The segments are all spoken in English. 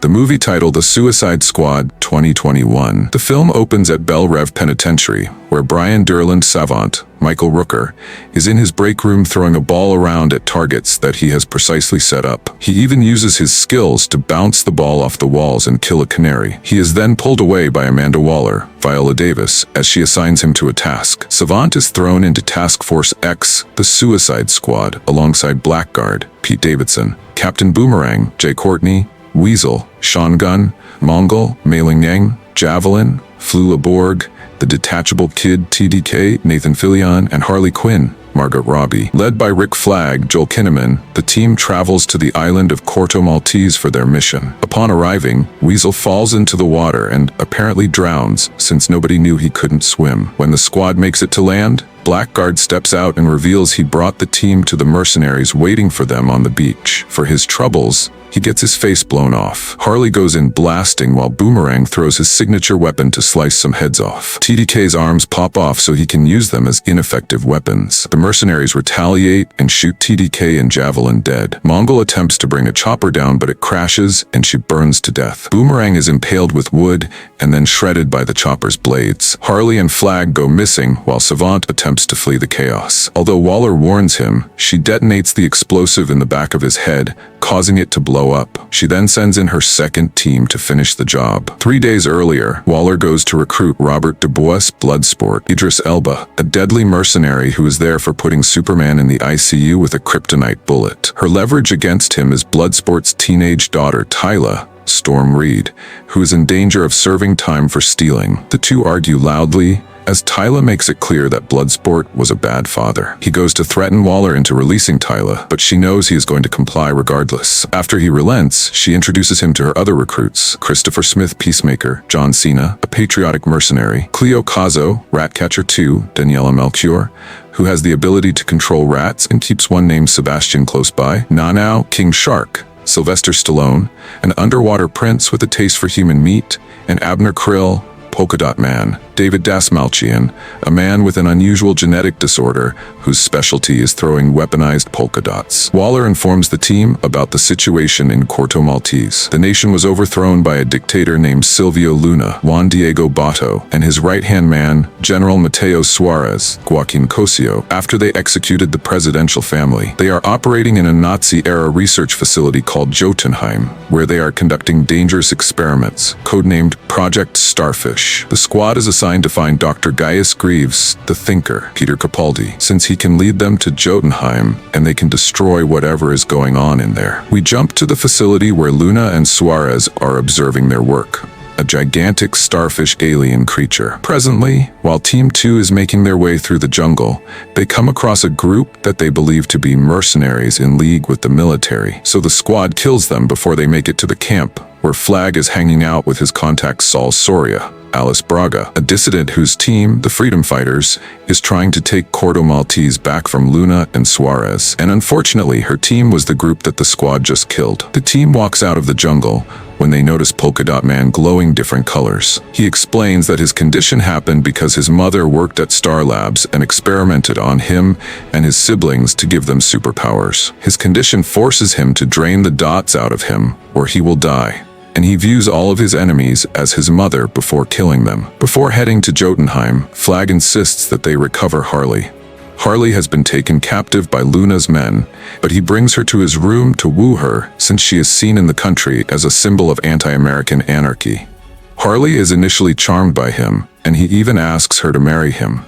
The movie titled The Suicide Squad 2021. The film opens at Belle Reve Penitentiary, where Brian Durland Savant, Michael Rooker, is in his break room throwing a ball around at targets that he has precisely set up. He even uses his skills to bounce the ball off the walls and kill a canary. He is then pulled away by Amanda Waller, Viola Davis, as she assigns him to a task. Savant is thrown into Task Force X, the Suicide Squad, alongside Blackguard, Pete Davidson, Captain Boomerang, Jay Courtney, Weasel, Sean Gunn, Mongol, Mei-Ling Yang, Javelin, Flula Borg, the Detachable Kid T.D.K, Nathan Fillion, and Harley Quinn, Margot Robbie. Led by Rick Flag, Joel Kinnaman, the team travels to the island of Corto Maltese for their mission. Upon arriving, Weasel falls into the water and apparently drowns since nobody knew he couldn't swim. When the squad makes it to land, Blackguard steps out and reveals he brought the team to the mercenaries waiting for them on the beach. For his troubles, he gets his face blown off. Harley goes in blasting while Boomerang throws his signature weapon to slice some heads off. T.D.K's arms pop off so he can use them as ineffective weapons. The mercenaries retaliate and shoot T.D.K and Javelin dead. Mongol attempts to bring a chopper down, but it crashes and she burns to death. Boomerang is impaled with wood and then shredded by the chopper's blades. Harley and Flag go missing while Savant attempts to flee the chaos. Although Waller warns him, she detonates the explosive in the back of his head, causing it to blow up. She then sends in her second team to finish the job. 3 days earlier, Waller goes to recruit Robert Dubois' Bloodsport, Idris Elba, a deadly mercenary who is there for putting Superman in the ICU with a kryptonite bullet. Her leverage against him is Bloodsport's teenage daughter Tyla, Storm Reed, who is in danger of serving time for stealing. The two argue loudly, as Tyla makes it clear that Bloodsport was a bad father. He goes to threaten Waller into releasing Tyla, but she knows he is going to comply regardless. After he relents, she introduces him to her other recruits, Christopher Smith Peacemaker, John Cena, a patriotic mercenary, Cleo Cazo, Ratcatcher 2, Daniela Melchior, who has the ability to control rats and keeps one named Sebastian close by, Nanao, King Shark, Sylvester Stallone, an underwater prince with a taste for human meat, and Abner Krill, Polka-Dot Man, David Dastmalchian, a man with an unusual genetic disorder whose specialty is throwing weaponized polka dots. Waller informs the team about the situation in Corto Maltese. The nation was overthrown by a dictator named Silvio Luna, Juan Diego Bato, and his right-hand man, General Mateo Suarez, Joaquin Cosio, after they executed the presidential family. They are operating in a Nazi-era research facility called Jotunheim, where they are conducting dangerous experiments, codenamed Project Starfish. The squad is assigned to find Dr. Gaius Greaves, the Thinker, Peter Capaldi, since he can lead them to Jotunheim and they can destroy whatever is going on in there. We jump to the facility where Luna and Suarez are observing their work, a gigantic starfish alien creature. Presently, while Team 2 is making their way through the jungle, they come across a group that they believe to be mercenaries in league with the military, so the squad kills them before they make it to the camp, where Flag is hanging out with his contact Saul Soria, Alice Braga, a dissident whose team, the Freedom Fighters, is trying to take Corto Maltese back from Luna and Suarez, and unfortunately her team was the group that the squad just killed. The team walks out of the jungle when they notice Polka-Dot Man glowing different colors. He explains that his condition happened because his mother worked at Star Labs and experimented on him and his siblings to give them superpowers. His condition forces him to drain the dots out of him, or he will die, and he views all of his enemies as his mother before killing them. Before heading to Jotunheim, Flag insists that they recover Harley. Harley has been taken captive by Luna's men, but he brings her to his room to woo her since she is seen in the country as a symbol of anti-American anarchy. Harley is initially charmed by him, and he even asks her to marry him.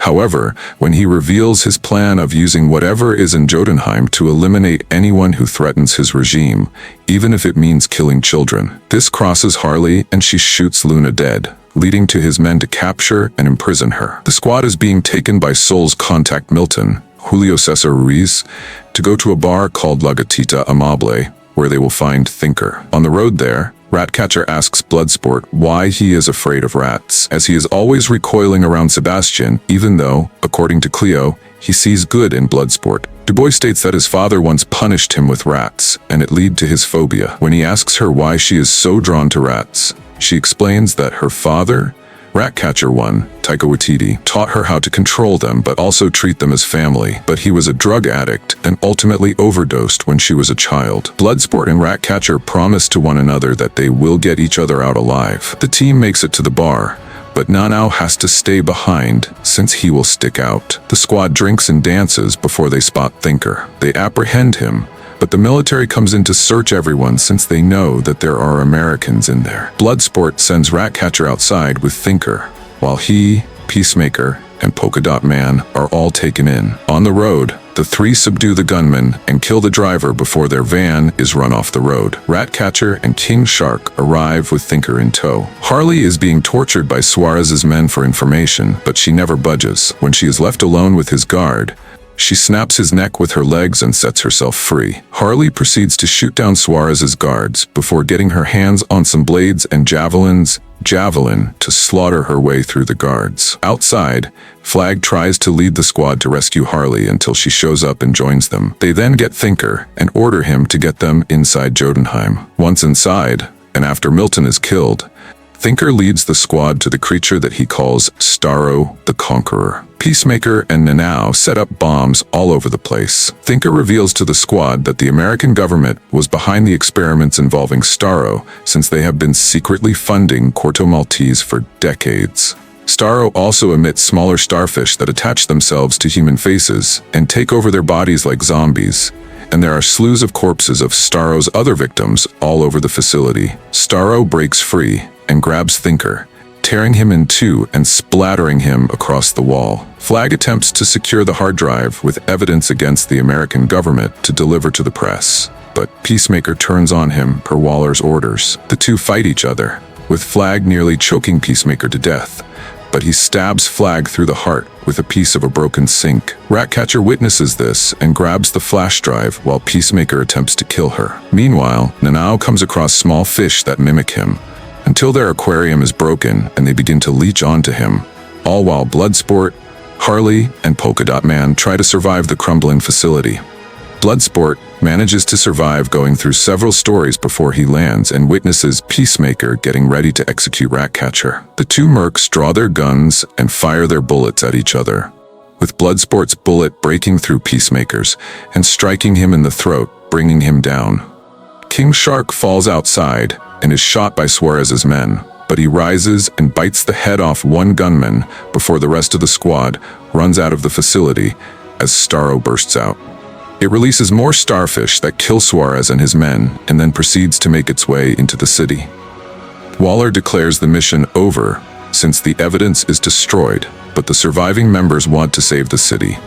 However, when he reveals his plan of using whatever is in Jotunheim to eliminate anyone who threatens his regime, even if it means killing children, this crosses Harley and she shoots Luna dead, leading to his men to capture and imprison her. The squad is being taken by Soul's contact Milton, Julio Cesar Ruiz, to go to a bar called La Gatita Amable, where they will find Thinker. On the road there, Ratcatcher asks Bloodsport why he is afraid of rats, as he is always recoiling around Sebastian, even though, according to Cleo, he sees good in Bloodsport. Dubois states that his father once punished him with rats, and it led to his phobia. When he asks her why she is so drawn to rats, she explains that her father Ratcatcher 1, Taika Waititi, taught her how to control them but also treat them as family, but he was a drug addict and ultimately overdosed when she was a child. Bloodsport and Ratcatcher promise to one another that they will get each other out alive. The team makes it to the bar, but Nanao has to stay behind since he will stick out. The squad drinks and dances before they spot Thinker. They apprehend him, but the military comes in to search everyone since they know that there are Americans in there. Bloodsport sends Ratcatcher outside with Thinker, while he, Peacemaker, and Polka-Dot Man are all taken in. On the road, the three subdue the gunman and kill the driver before their van is run off the road. Ratcatcher and King Shark arrive with Thinker in tow. Harley is being tortured by Suarez's men for information, but she never budges. When she is left alone with his guard, she snaps his neck with her legs and sets herself free. Harley proceeds to shoot down Suarez's guards before getting her hands on some blades and javelin to slaughter her way through the guards. Outside, Flag tries to lead the squad to rescue Harley until she shows up and joins them. They then get Thinker and order him to get them inside Jotunheim. Once inside, and after Milton is killed, Thinker leads the squad to the creature that he calls Starro the Conqueror. Peacemaker and Nanao set up bombs all over the place. Thinker reveals to the squad that the American government was behind the experiments involving Starro since they have been secretly funding Corto Maltese for decades. Starro also emits smaller starfish that attach themselves to human faces and take over their bodies like zombies, and there are slews of corpses of Starro's other victims all over the facility. Starro breaks free and grabs Thinker, tearing him in two and splattering him across the wall. Flag attempts to secure the hard drive with evidence against the American government to deliver to the press, but Peacemaker turns on him per Waller's orders. The two fight each other, with Flag nearly choking Peacemaker to death, but he stabs Flag through the heart with a piece of a broken sink. Ratcatcher witnesses this and grabs the flash drive while Peacemaker attempts to kill her. Meanwhile, Nanao comes across small fish that mimic him, until their aquarium is broken and they begin to leech onto him, all while Bloodsport, Harley, and Polka-Dot Man try to survive the crumbling facility. Bloodsport manages to survive going through several stories before he lands and witnesses Peacemaker getting ready to execute Ratcatcher. The two mercs draw their guns and fire their bullets at each other, with Bloodsport's bullet breaking through Peacemaker's and striking him in the throat, bringing him down. King Shark falls outside and is shot by Suarez's men, but he rises and bites the head off one gunman before the rest of the squad runs out of the facility as Starro bursts out. It releases more starfish that kill Suarez and his men and then proceeds to make its way into the city. Waller declares the mission over since the evidence is destroyed, but the surviving members want to save the city.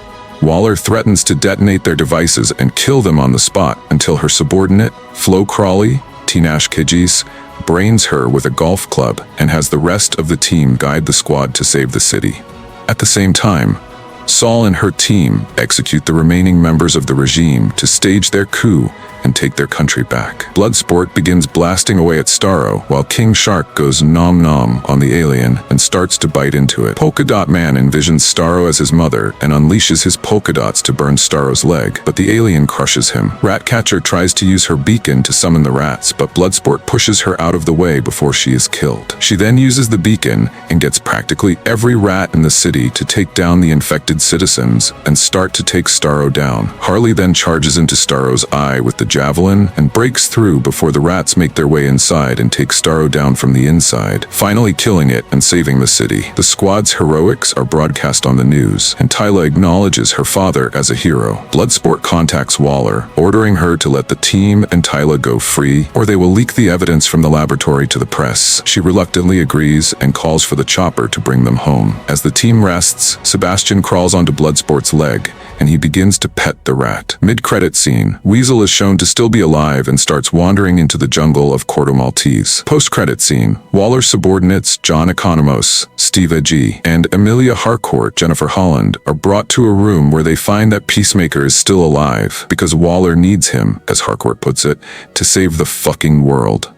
Waller threatens to detonate their devices and kill them on the spot until her subordinate, Flo Crawley, Tinash Kajis, brains her with a golf club and has the rest of the team guide the squad to save the city. At the same time, Saul and her team execute the remaining members of the regime to stage their coup and take their country back. Bloodsport begins blasting away at Starro, while King Shark goes nom-nom on the alien and starts to bite into it. Polka-Dot Man envisions Starro as his mother and unleashes his polka dots to burn Starro's leg, but the alien crushes him. Ratcatcher tries to use her beacon to summon the rats, but Bloodsport pushes her out of the way before she is killed. She then uses the beacon and gets practically every rat in the city to take down the infected citizens and start to take Starro down. Harley then charges into Starro's eye with the javelin and breaks through before the rats make their way inside and take Starro down from the inside, finally killing it and saving the city. The squad's heroics are broadcast on the news, and Tyla acknowledges her father as a hero. Bloodsport contacts Waller, ordering her to let the team and Tyla go free, or they will leak the evidence from the laboratory to the press. She reluctantly agrees and calls for the chopper to bring them home. As the team rests, Sebastian crawls onto Bloodsport's leg, and he begins to pet the rat. Mid-credit scene, Weasel is shown to still be alive and starts wandering into the jungle of Corto Maltese. Post-credit scene, Waller's subordinates John Economos, Steve G, and Emilia Harcourt, Jennifer Holland, are brought to a room where they find that Peacemaker is still alive because Waller needs him, as Harcourt puts it, to save the fucking world.